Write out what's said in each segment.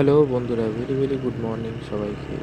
Hello বন্ধুরা, very very good morning সবাইকে।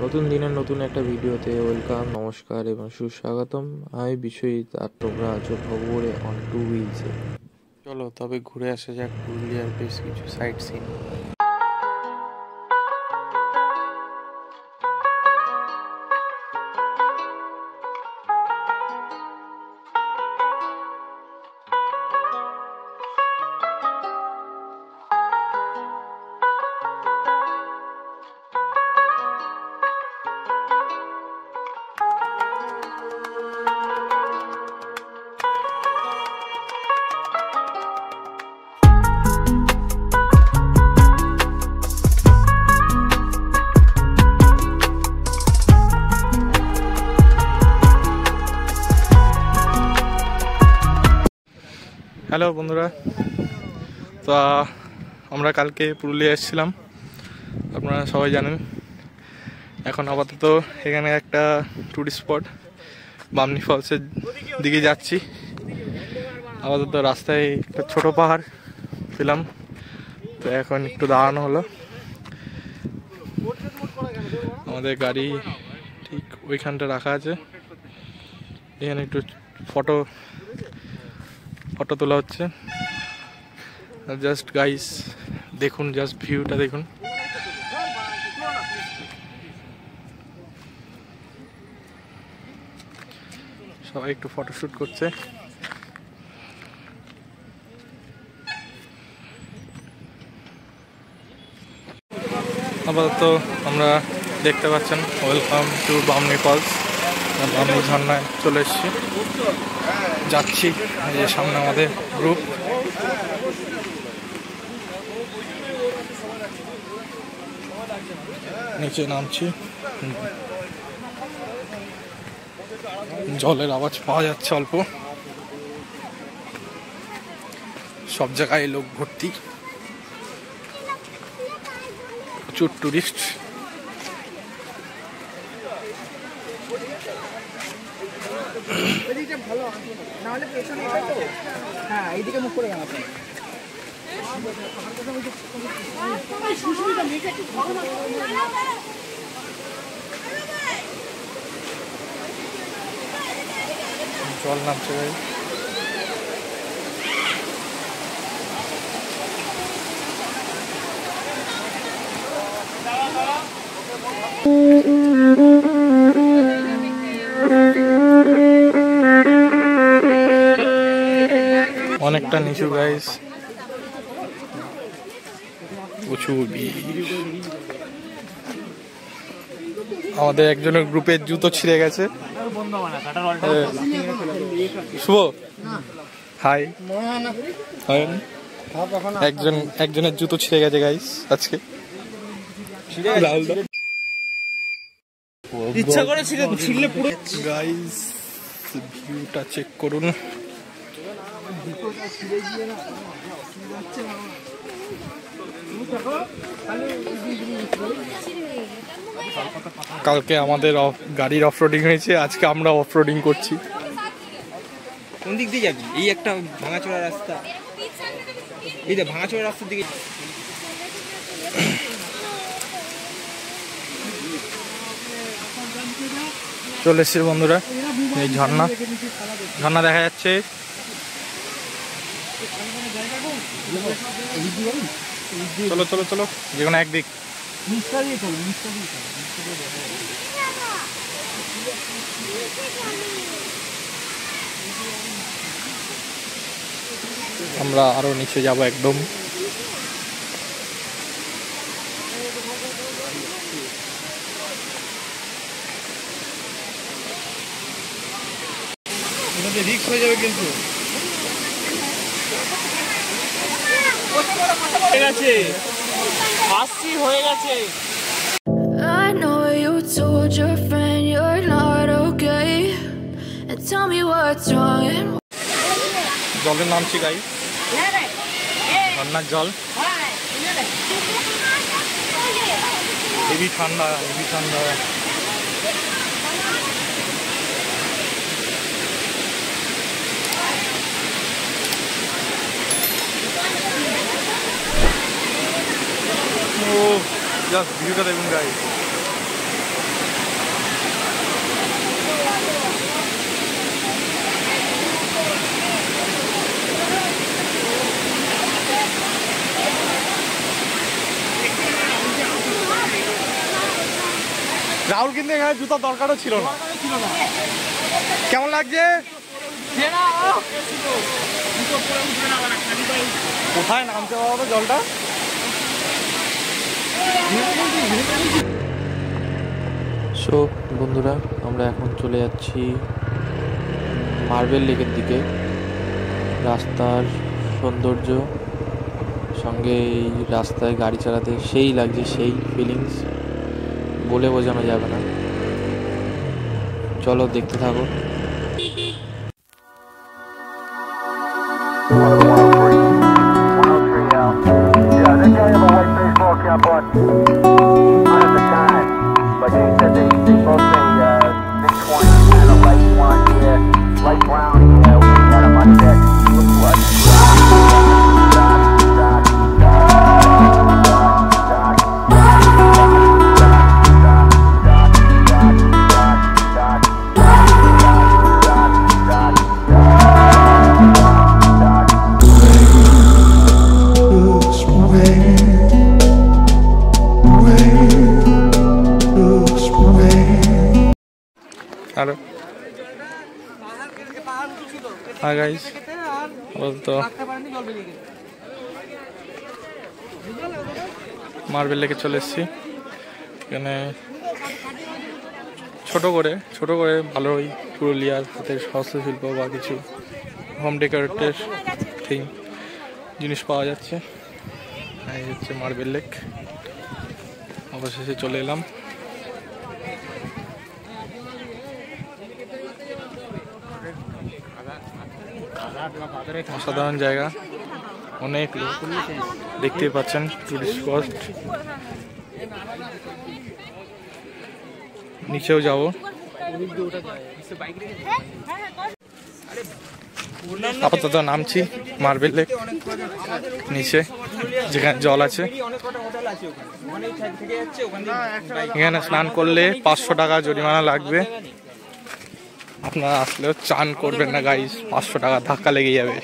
নতুন দিনের নতুন একটা ভিডিওতে ওয়েলকাম, নমস্কার এবং সুস্বাগতম। আমি বিশ্বজিৎ আর তোমরা আছো খবরে অন টু হুইলসে। চলো তবে ঘুরে আসা যাক পুরুলিয়ার বেশ কিছু সাইট সিন। হ্যালো বন্ধুরা, তো আমরা কালকে পুরুলিয়া এসেছিলাম, আপনারা সবাই জানেন। এখন আপাতত এখানে একটা টুরিস্ট স্পট বামনি ফলসের দিকে যাচ্ছি। আপাতত রাস্তায় একটা ছোট পাহাড় পেলাম, তো এখন একটু দাঁড়ানো হলো। আমাদের গাড়ি ঠিক ওইখানটা রাখা আছে, এখানে একটু ফটো তোলা হচ্ছে। জাস্ট গাইস দেখুন, জাস্ট ভিউটা দেখুন। সবাই একটু ফটোশুট করছে। আপাতত আমরা দেখতে পাচ্ছেন welcome to Bamni falls, Bamni ঝর্ণায় চলে এসেছি, যাচ্ছি। এই যে সামনে আমাদের গ্রুপ। নিচে নামছি, জলের আওয়াজ পাওয়া যাচ্ছে অল্প। সব জায়গায় লোক ভর্তি, প্রচুর টুরিস্ট। জল নামছে ভাই। অনেকটা নিচু গাইস, প্রচুর ভিড়। আমাদের একজনের গ্রুপের জুতো ছিঁড়ে গেছে। শুভ হাই। একজনের জুতো ছিঁড়ে গেছে গাইস আজকে। ইচ্ছা করে ছিঁড়লে পুরো। গাইস ভিউটা চেক করুন। কালকে আমাদের গাড়ির অফরোডিং হয়েছে, আজকে আমরা অফরোডিং করছি। কোন দিক দিয়ে যাবি? এই একটা ভাঙাচোরা রাস্তা, এই যে ভাঙাচোরা রাস্তার দিকে চলে এসছে বন্ধুরা, এই ঝর্ণা দেখা যাচ্ছে। চলো চলো চলো, যে কোনো একদিক। আমরা আরো নিচে যাব একদম। রিস্ক হয়ে যাবে কিন্তু। I know you told your friend you're not okay, and tell me what's wrong. জলের নামছি গাই, ঝর্ণার জল হেভি ঠান্ডা, হেভি ঠান্ডা। জাস্ট ভিউটা দেখুন গাইস। রাহুল কিন্তু এখানে জুতার দরকারও ছিল না। কেমন লাগছে? কোথায় নামতে পারবো জলটা? সো বন্ধুরা, আমরা এখন চলে যাচ্ছি মার্বেল লেকের দিকে। রাস্তার সৌন্দর্য সঙ্গে এই রাস্তায় গাড়ি চালাতে সেই লাগছে, সেই ফিলিংস বলে বোঝানো যাবে না। চলো দেখতে থাকো। হ্যালো, হাই গাইস, তো মার্বেল লেকে চলে এসেছি। এখানে ছোট করে ভালোই পুরুলিয়ার হাতের হস্তশিল্প বা কিছু হোম ডেকোরেটের থিং জিনিস পাওয়া যাচ্ছে। এই হচ্ছে মার্বেল লেক। অবশেষে চলে এলাম। অসাধারণ জায়গা, অনেক লোক দেখতে পাচ্ছেন, টুরিস্ট স্পট। নিচেও যাব। আপাতত নামছি মার্বেল লেক নিচে, যেখানে জল আছে। এখানে স্নান করলে 500 টাকা জরিমানা লাগবে। আপনারা আসলেও চান করবেন না গাইস, 500 টাকা ধাক্কা লেগে যাবে।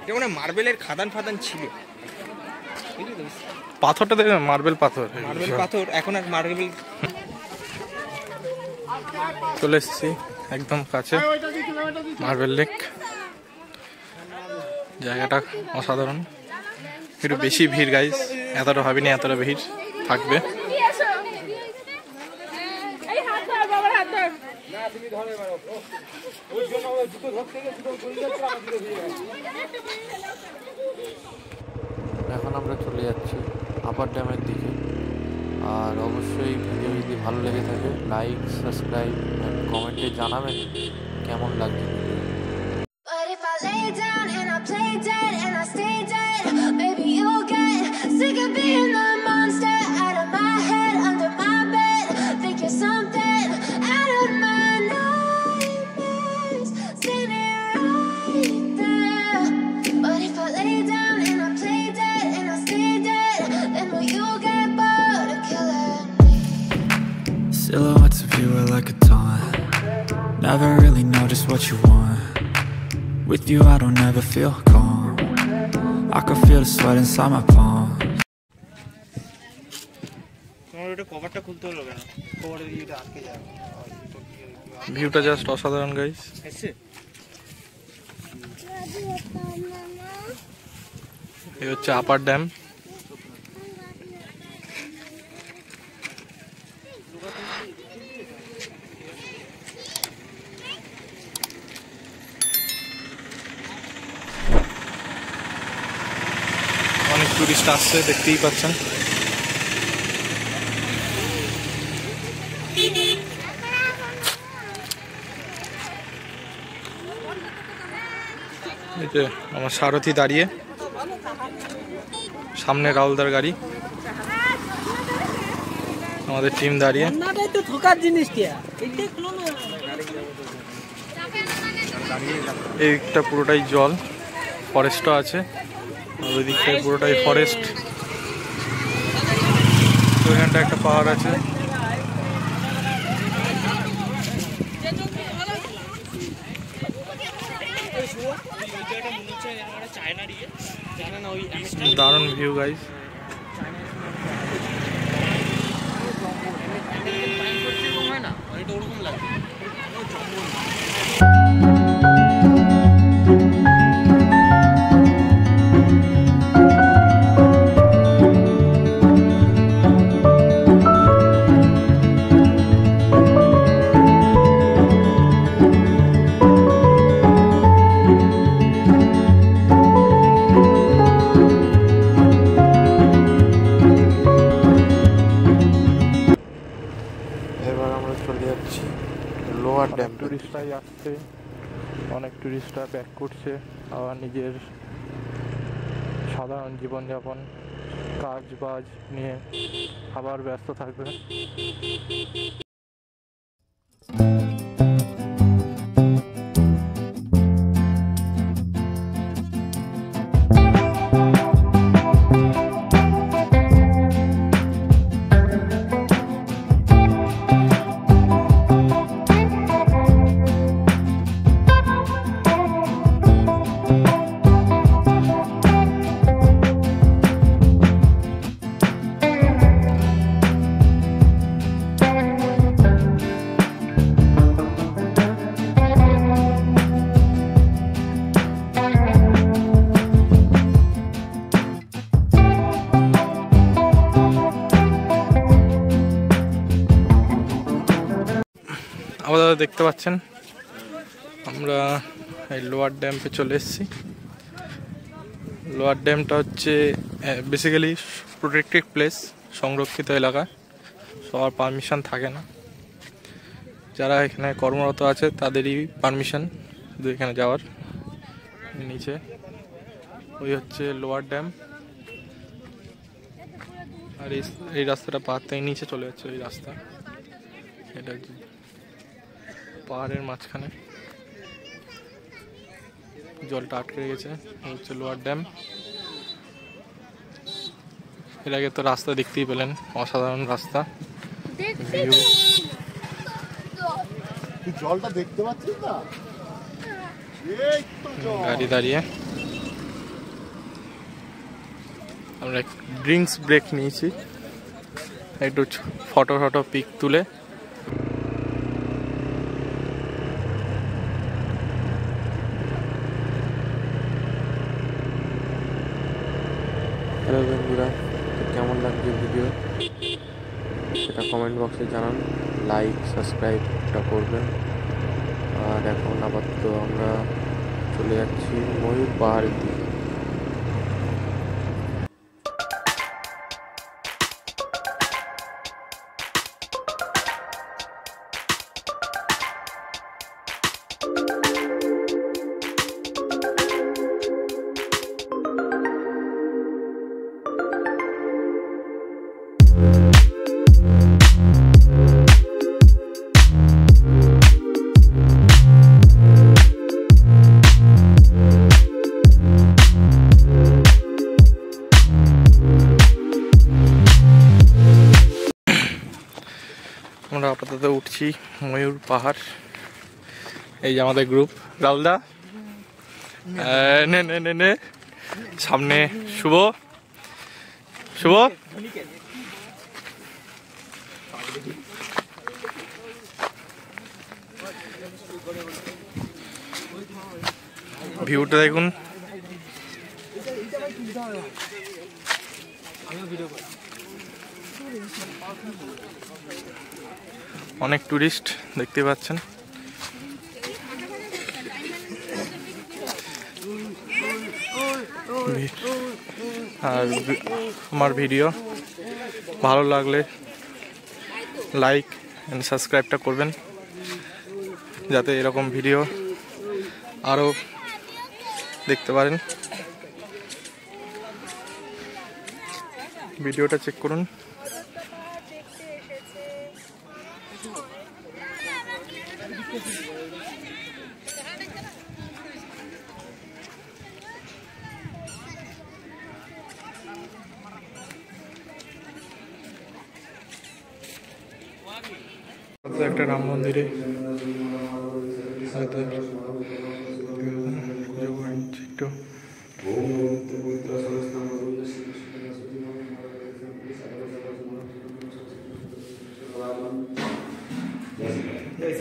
যেমন মার্বেলের খাদান ফাদান ছিল। পাথরটা দেখবেন, মার্বেল পাথর, এখন আর মার্বেল। চলে এসেছি একদম কাছে মার্বেল লেক। জায়গাটা অসাধারণ, একটু বেশি ভিড় গাইস, এতটা ভাবিনি এতটা ভিড় থাকবে। এখন আমরা চলে যাচ্ছি আপার ড্যামের দিকে। আর অবশ্যই ভিডিও যদি ভালো লেগে থাকে লাইক, সাবস্ক্রাইব অ্যান্ড কমেন্টে জানাবেন কেমন লাগছে video. But if I lay down and I play dead and I stay dead, maybe you'll get sick of being the monster out of my head, under my bed. Think you're something out of my nightmares, standing right there. But if I lay down and I play dead and I stay dead, then will you get bored of killing me? Silhouettes of you are like a taunt. Never really know just what you want. With you I don't ever feel calm. I can feel the sweat inside my palms. তোমার ওটা কভারটা খুলতে হলো কেন? কভারের ইয়েটা আটকে যাবে। ভিউটা জাস্ট অসাধারণ গাইস। এই হচ্ছে আপার ড্যাম। অনেক টুরিস্ট আসছে, দেখতেই পাচ্ছেন। এই যে আমার সারথি দাঁড়িয়ে, সামনে রাহুলদার গাড়ি, আমাদের টিম দাঁড়িয়ে। এই দিকটা পুরোটাই জল, ফরেস্টও আছে, আর ওই দিকটায় পুরোটাই ফরেস্ট। ওইখানটা একটা পাহাড় আছে। দারুণ ভিউ গাইস। এবার আমরা চলে যাচ্ছি লোয়ার ড্যাম। টুরিস্টরাই আসছে, অনেক টুরিস্টরা ব্যাক করছে, আবার নিজের সাধারণ জীবনযাপন কাজ বাজ নিয়ে আবার ব্যস্ত থাকবে। আপনারা দেখতে পাচ্ছেন আমরা এই লোয়ার ড্যামে চলে এসেছি। লোয়ার ড্যামটা হচ্ছে বেসিক্যালি প্রোটেক্টেড প্লেস, সংরক্ষিত এলাকা, সবার পারমিশন থাকে না। যারা এখানে কর্মরত আছে তাদেরই পারমিশন শুধু এখানে যাওয়ার। নিচে ওই হচ্ছে লোয়ার ড্যাম, আর এই রাস্তাটা পাহাড় থেকে নিচে চলে যাচ্ছে। ওই রাস্তা, এটা পাহাড়ের মাঝখানে জলটা আটকে গেছে। হচ্ছে লোয়ার ড্যাম। এর আগে তো রাস্তা দেখতেই পেলেন, অসাধারণ রাস্তা, ভিউ। জলটা দেখতে পাচ্ছিস না? গাড়ি দাঁড়িয়ে আমরা ড্রিঙ্কস ব্রেক নিয়েছি, একটু ফটো পিক তুলে। হ্যালো বন্ধুরা, কেমন লাগছে ভিডিও সেটা কমেন্ট বক্সে জানান, লাইক সাবস্ক্রাইবটা করবেন। আর এখন আপাতত আমরা চলে যাচ্ছি ময়ূর পাহাড়ের দিকে। আমরা আপাতত উঠছি ময়ূর পাহাড়। এই যে আমাদের গ্রুপ, রাহুলদা নে নে নে নে, সামনে শুভ ভিউটা দেখুন। অনেক টুরিস্ট দেখতে পাচ্ছেন। আর আমার ভিডিও ভালো লাগলে লাইক এন্ড সাবস্ক্রাইবটা করবেন, যাতে এরকম ভিডিও আরও দেখতে পারেন, ভিডিওটা চেক করুন। একটা রাম মন্দিরে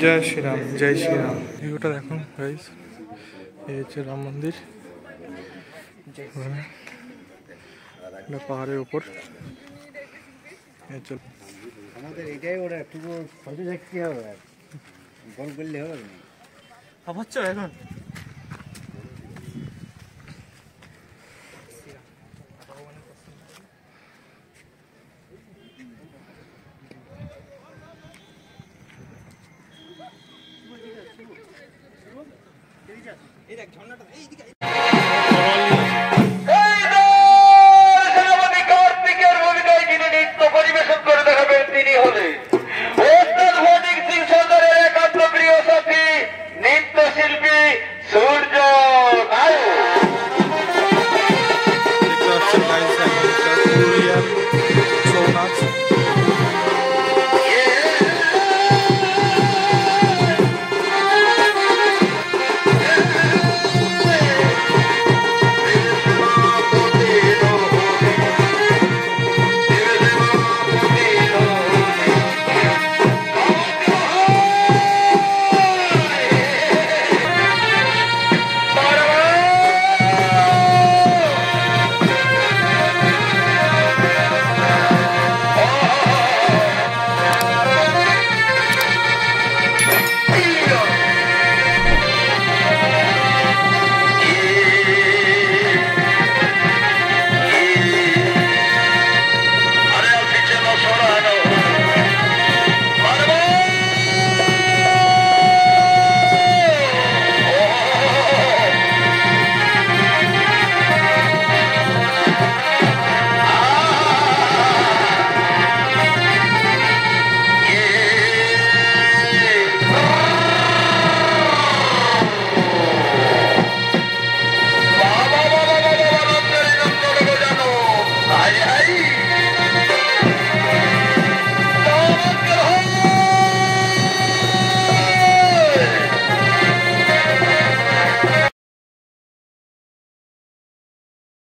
জয় শ্রীরাম, জয় শ্রীরাম। ভিডিওটা দেখুন গাইস, এই হচ্ছে রাম মন্দির, পাহাড়ের উপর। আমাদের এটাই ওরা একটু ফটো দেখতে হবে, বল করলে হবে না। ভাবছো এখন এই দেখ ঝর্ণাটা এইদিকে।